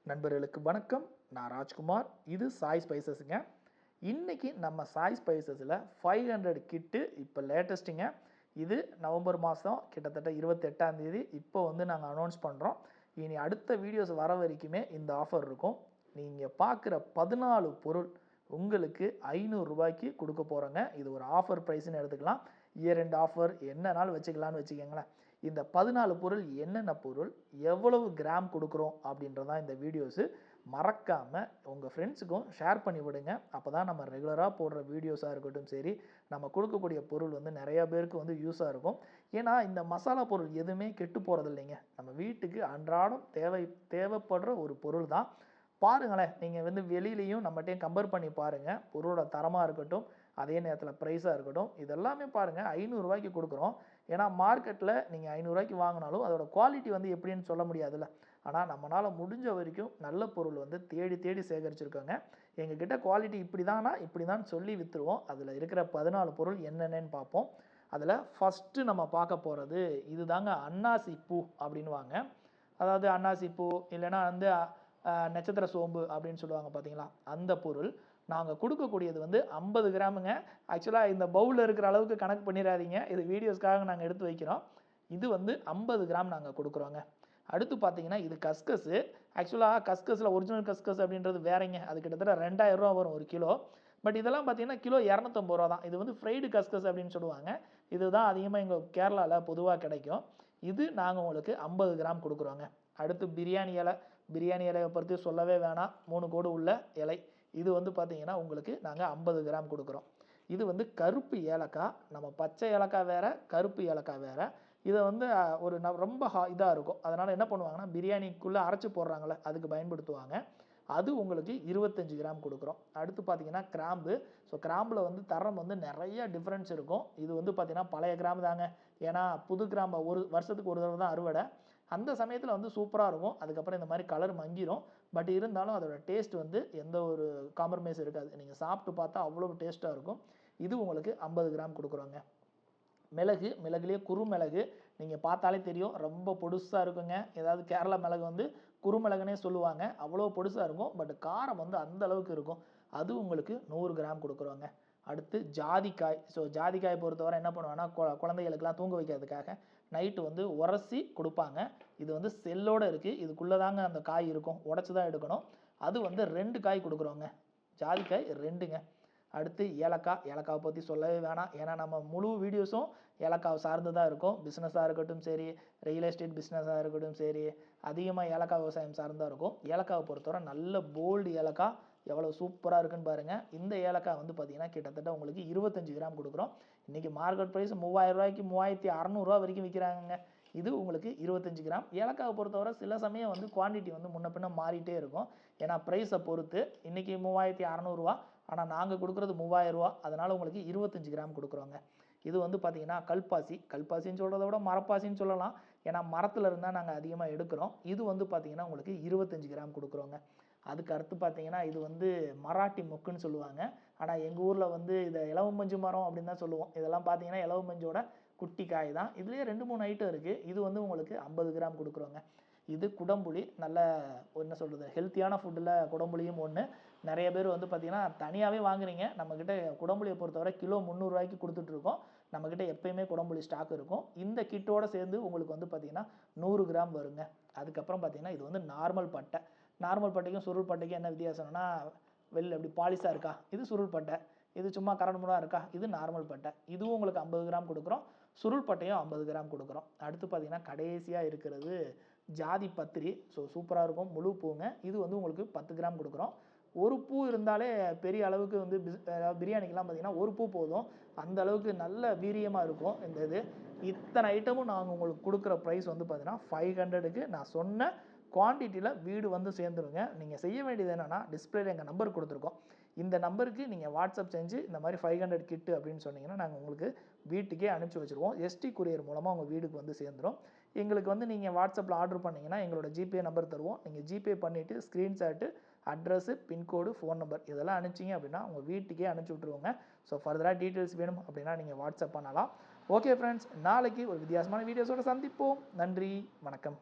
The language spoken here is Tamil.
நண்பர்களுக்கு வணக்கம். நான் ராஜ்குமார். இது சாய் ஸ்பைசஸ்ங்க. இன்னைக்கு நம்ம சாய் ஸ்பைசஸில் 500 கிட்டு இப்போ லேட்டஸ்ட்டுங்க. இது நவம்பர் மாதம் கிட்டத்தட்ட 28ஆம் தேதி இப்போ நாங்கள் அனௌன்ஸ் பண்ணுறோம். இனி அடுத்த வீடியோஸ் வர வரைக்குமே இந்த ஆஃபர் இருக்கும். நீங்கள் பார்க்குற 14 பொருள் உங்களுக்கு 500 ரூபாய்க்கு கொடுக்க போகிறோங்க. இது ஒரு ஆஃபர் ப்ரைஸ்ன்னு எடுத்துக்கலாம். இயர் எண்ட் ஆஃபர் என்னன்னாலும் வச்சுக்கலான்னு வச்சுக்கோங்களேன். இந்த 14 பொருள் என்னென்ன பொருள், எவ்வளவு கிராம் கொடுக்குறோம் அப்படின்றதான் இந்த வீடியோஸு. மறக்காமல் உங்கள் ஃப்ரெண்ட்ஸுக்கும் ஷேர் பண்ணி விடுங்க. அப்போ தான் நம்ம ரெகுலராக போடுற வீடியோஸாக இருக்கட்டும் சரி, நம்ம கொடுக்கக்கூடிய பொருள் நிறையா பேருக்கு யூஸாக இருக்கும். ஏன்னா இந்த மசாலா பொருள் எதுவுமே கெட்டு போகிறது இல்லைங்க. நம்ம வீட்டுக்கு அன்றாடம் தேவைப்படுற ஒரு பொருள் தான். பாருங்களேன், நீங்கள் வெளியிலையும் நம்மகிட்டையும் கம்பேர் பண்ணி பாருங்கள். பொருளோட தரமாக இருக்கட்டும், அதே நேரத்தில் ப்ரைஸாக இருக்கட்டும், இதெல்லாமே பாருங்கள். 500 ரூபாய்க்கு கொடுக்குறோம். ஏன்னா மார்க்கெட்டில் நீங்கள் 500 ரூபாய்க்கு வாங்கினாலும் அதோட குவாலிட்டி எப்படின்னு சொல்ல முடியாதுல்ல. ஆனால் நம்மளால் முடிஞ்ச வரைக்கும் நல்ல பொருள் தேடி தேடி சேகரிச்சிருக்கோங்க. எங்ககிட்ட குவாலிட்டி இப்படி தானா இப்படி தான் சொல்லி விற்றுருவோம். அதில் இருக்கிற 14 பொருள் என்னென்னு பார்ப்போம். அதில் ஃபஸ்ட்டு நம்ம பார்க்க போகிறது இது தாங்க, அன்னாசி பூ அப்படின்வாங்க. அதாவது அன்னாசி பூ இல்லைன்னா நட்சத்திர சோம்பு அப்படின்னு சொல்லுவாங்க பார்த்தீங்களா, அந்த பொருள். நாங்கள் கொடுக்கக்கூடியது 50 கிராமுங்க. ஆக்சுவலாக இந்த பவுலில் இருக்கிற அளவுக்கு கணக்கு பண்ணிடாதீங்க. இது வீடியோஸ்க்காக நாங்கள் எடுத்து வைக்கிறோம். இது 50 கிராம் நாங்கள் கொடுக்குறோங்க. அடுத்து பார்த்தீங்கன்னா இது கஸ்கஸு. ஆக்சுவலாக கஸ்கஸில் ஒரிஜினல் கஸ்கஸ் அப்படின்றது வேறங்க. அது கிட்டத்தட்ட 2000 ரூபா வரும் ஒரு கிலோ. பட் இதெல்லாம் பார்த்தீங்கன்னா கிலோ 250 ரூபா தான். இது ஃப்ரைடு கஸ்கஸ் அப்படின்னு சொல்லுவாங்க. இதுதான் அதிகமாக எங்கள் கேரளாவில் பொதுவாக கிடைக்கும். இது நாங்கள் உங்களுக்கு 50 கிராம் கொடுக்குறோங்க. அடுத்து பிரியாணி இலை. பிரியாணி இலையை பற்றி சொல்லவே வேணாம். 3 கோடு உள்ள இலை. இது பார்த்தீங்கன்னா உங்களுக்கு நாங்கள் 50 கிராம் கொடுக்குறோம். இது கருப்பு ஏலக்காய். நம்ம பச்சை ஏலக்காய் வேறு, கருப்பு ஏலக்காய் வேறு. இதை ஒரு ரொம்ப இதாக இருக்கும். அதனால் என்ன பண்ணுவாங்கன்னா, பிரியாணிக்குள்ளே அரைச்சி போடுறாங்களே அதுக்கு பயன்படுத்துவாங்க. அது உங்களுக்கு 25 கிராம் கொடுக்குறோம். அடுத்து பார்த்தீங்கன்னா கிராம்பு. ஸோ கிராம்பில் தரம் நிறைய டிஃப்ரென்ஸ் இருக்கும். இது பார்த்தீங்கன்னா பழைய கிராம்பு தாங்க. ஏன்னா புது கிராம்பை ஒரு வருஷத்துக்கு ஒரு தடவை தான் அறுவடை. அந்த சமயத்தில் சூப்பராக இருக்கும். அதுக்கப்புறம் இந்த மாதிரி கலர் மங்கிரும். பட் இருந்தாலும் அதோட டேஸ்ட் எந்த ஒரு காம்ப்ரமைஸ் இருக்காது. நீங்கள் சாப்பிட்டு பார்த்தா அவ்வளோ டேஸ்ட்டாக இருக்கும். இது உங்களுக்கு 50 கிராம் கொடுக்குறோங்க. மிளகு. மிளகுலேயே குறுமிளகு. நீங்கள் பார்த்தாலே தெரியும், ரொம்ப பொடுசாக இருக்குங்க. ஏதாவது கேரளா மிளகு குறுமிளகுனே சொல்லுவாங்க. அவ்வளோ பொடுசாக இருக்கும். பட் காரம் அந்த அளவுக்கு இருக்கும். அது உங்களுக்கு 100 கிராம் கொடுக்குறோங்க. அடுத்து ஜாதிக்காய். ஸோ ஜாதிக்காய் பொறுத்தவரை என்ன பண்ணுவாங்கன்னா, குழந்தைகளுக்கெல்லாம் தூங்க வைக்கிறதுக்காக நைட்டு உரசி கொடுப்பாங்க. இது செல்லோடு இருக்குது. இதுக்குள்ளே தாங்க அந்த காய் இருக்கும். உடச்சி தான் எடுக்கணும். அது 2 காய் கொடுக்குறோங்க. ஜாதிக்காய் 2ங்க. அடுத்து ஏலக்காய். ஏலக்காவை பற்றி சொல்லவே வேணாம். ஏன்னா நம்ம முழு வீடியோஸும் ஏலக்காவை சார்ந்து தான் இருக்கும். பிஸ்னஸாக இருக்கட்டும் சரி, ரியல் எஸ்டேட் பிஸ்னஸாக இருக்கட்டும் சரி, அதிகமாக ஏலக்காய் விவசாயம் சார்ந்து தான் இருக்கும். ஏலக்காவை பொறுத்தவரை நல்ல போல்டு ஏலக்காய். எவ்வளோ சூப்பராக இருக்குன்னு பாருங்கள். இந்த ஏலக்காய் பார்த்தீங்கன்னா கிட்டத்தட்ட உங்களுக்கு 25 கிராம் கொடுக்குறோம். இன்றைக்கி மார்க்கெட் ப்ரைஸ் 3000 ரூபாய்க்கு 3600 ரூபா வரைக்கும் விற்கிறாங்க. இது உங்களுக்கு 25 கிராம். ஏலக்காவை பொறுத்தவரை சில சமயம் குவான்டிட்டி முன்ன பின்ன மாறிட்டே இருக்கும். ஏன்னா ப்ரைஸை பொறுத்து. இன்றைக்கி 3600 ரூபா, ஆனால் நாங்கள் கொடுக்குறது 3000 ரூபா. அதனால் உங்களுக்கு 25 கிராம் கொடுக்குறோங்க. இது பார்த்தீங்கன்னா கல்பாசி. கல்பாசின்னு சொல்கிறத விட மரப்பாசின்னு சொல்லலாம். ஏன்னா மரத்தில் இருந்தால் நாங்கள் அதிகமாக எடுக்கிறோம். இது பார்த்தீங்கன்னா உங்களுக்கு 25 கிராம் கொடுக்குறோங்க. அதுக்கு அடுத்து பார்த்தீங்கன்னா இது மராட்டி மொக்குன்னு சொல்லுவாங்க. ஆனால் எங்கள் ஊரில் இதை இலவம் மஞ்சு மரம் அப்படின்னு தான் சொல்லுவோம். இதெல்லாம் பார்த்தீங்கன்னா இலவம் மஞ்சோட குட்டி காய் தான். இதுலேயே 2-3 ஐட்டம் இருக்குது. இது உங்களுக்கு 50 கிராம் கொடுக்குறோங்க. இது குடம்புளி. நல்ல என்ன சொல்கிறது, ஹெல்த்தியான ஃபுட்டில் குடம்புளியும் ஒன்று. நிறைய பேர் பார்த்தீங்கன்னா தனியாகவே வாங்குறீங்க. நம்மக்கிட்ட குடம்புளியை பொறுத்தவரை கிலோ 300 ரூபாய்க்கு கொடுத்துட்ருக்கோம். நம்மக்கிட்ட எப்போயுமே குடம்புளி ஸ்டாக் இருக்கும். இந்த கிட்டோடு சேர்ந்து உங்களுக்கு பார்த்தீங்கன்னா 100 கிராம் வருங்க. அதுக்கப்புறம் பார்த்தீங்கன்னா இது நார்மல் பட்டை. நார்மல் பட்டைக்கும் சுருள் பட்டைக்கும் என்ன வித்தியாசம்னா, வெளில எப்படி பாலிஷாக இருக்கா, இது சுருள் பட்டை. இது சும்மா கரடு முரடாக இருக்கா, இது நார்மல் பட்டை. இதுவும் உங்களுக்கு 50 கிராம் கொடுக்குறோம். சுருள் பட்டையும் 50 கிராம் கொடுக்குறோம். அடுத்து பார்த்தீங்கன்னா கடைசியாக இருக்கிறது ஜாதி பத்திரி. ஸோ சூப்பராக இருக்கும், முழு பூங்க. இது உங்களுக்கு 10 கிராம் கொடுக்குறோம். ஒரு பூ இருந்தாலே பெரிய அளவுக்கு பிரியாணிக்கெலாம் பார்த்தீங்கன்னா ஒரு பூ போதும். அந்த அளவுக்கு நல்ல வீரியமாக இருக்கும் இந்த இது. இத்தனை ஐட்டமும் நாங்கள் உங்களுக்கு கொடுக்குற ப்ரைஸ் பார்த்தீங்கன்னா 500க்கு நான் சொன்ன குவான்டிட்டியில் வீடு சேர்ந்துருங்க. நீங்கள் செய்ய வேண்டியது என்னென்னா, டிஸ்பிளேல எங்கள் நம்பர் கொடுத்துருக்கோம். இந்த நம்பருக்கு நீங்கள் வாட்ஸ்அப் செஞ்சு இந்த மாதிரி 500 கிட்டு அப்படின்னு சொன்னீங்கன்னா நாங்கள் உங்களுக்கு வீட்டுக்கே அனுப்பிச்சி வச்சுருவோம். எஸ்டி கொரியர் மூலமாக உங்கள் வீட்டுக்கு சேர்ந்துடும். எங்களுக்கு நீங்கள் வாட்ஸ்அப்பில் ஆர்டர் பண்ணிங்கன்னா எங்களோட ஜிபே நம்பர் தருவோம். நீங்கள் ஜிபே பண்ணிவிட்டு screenshot, address, pincode, phone number இதெல்லாம் அனுப்பிச்சிங்க அப்படின்னா உங்கள் வீட்டுக்கே அனுப்பிச்சி விட்ருவோங்க. ஸோ ஃபர்தராக டீட்டெயில்ஸ் வேணும் அப்படின்னா நீங்கள் வாட்ஸ்அப் பண்ணலாம். ஓகே ஃப்ரெண்ட்ஸ், நாளைக்கு ஒரு வித்தியாசமான வீடியோஸோடு சந்திப்போம். நன்றி, வணக்கம்.